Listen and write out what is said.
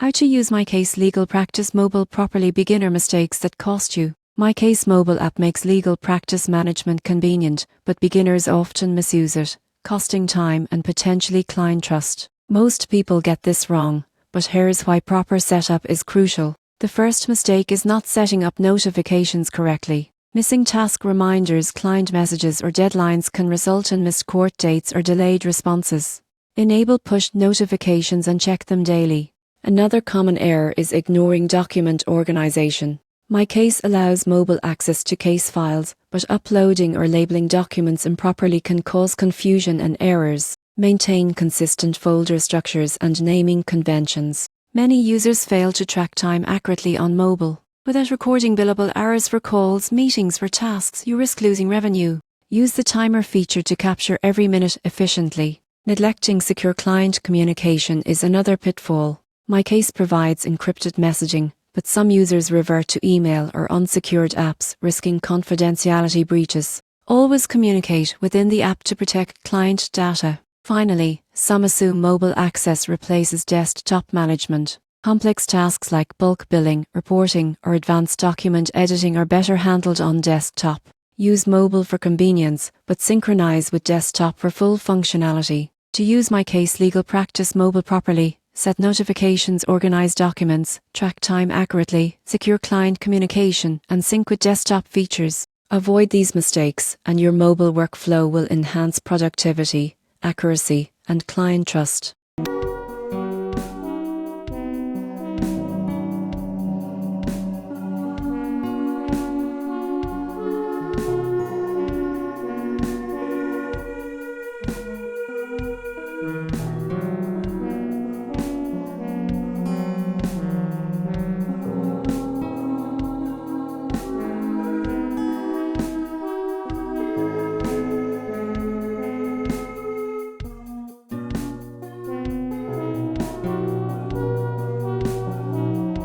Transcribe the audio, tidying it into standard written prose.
How to use MyCase Legal Practice Mobile properly. Beginner mistakes that cost you. MyCase mobile app makes legal practice management convenient, but beginners often misuse it, costing time and potentially client trust. Most people get this wrong, but here's why proper setup is crucial. The first mistake is not setting up notifications correctly. Missing task reminders, client messages, or deadlines can result in missed court dates or delayed responses. Enable push notifications and check them daily. Another common error is ignoring document organization. MyCase allows mobile access to case files, but uploading or labeling documents improperly can cause confusion and errors. Maintain consistent folder structures and naming conventions. Many users fail to track time accurately on mobile. Without recording billable hours for calls, meetings, or tasks, you risk losing revenue. Use the timer feature to capture every minute efficiently. Neglecting secure client communication is another pitfall. MyCase provides encrypted messaging, but some users revert to email or unsecured apps, risking confidentiality breaches. Always communicate within the app to protect client data. Finally, some assume mobile access replaces desktop management. Complex tasks like bulk billing, reporting, or advanced document editing are better handled on desktop. Use mobile for convenience, but synchronize with desktop for full functionality. To use MyCase Legal Practice Mobile properly, set notifications, organize documents, track time accurately, secure client communication, and sync with desktop features. Avoid these mistakes, and your mobile workflow will enhance productivity, accuracy, and client trust.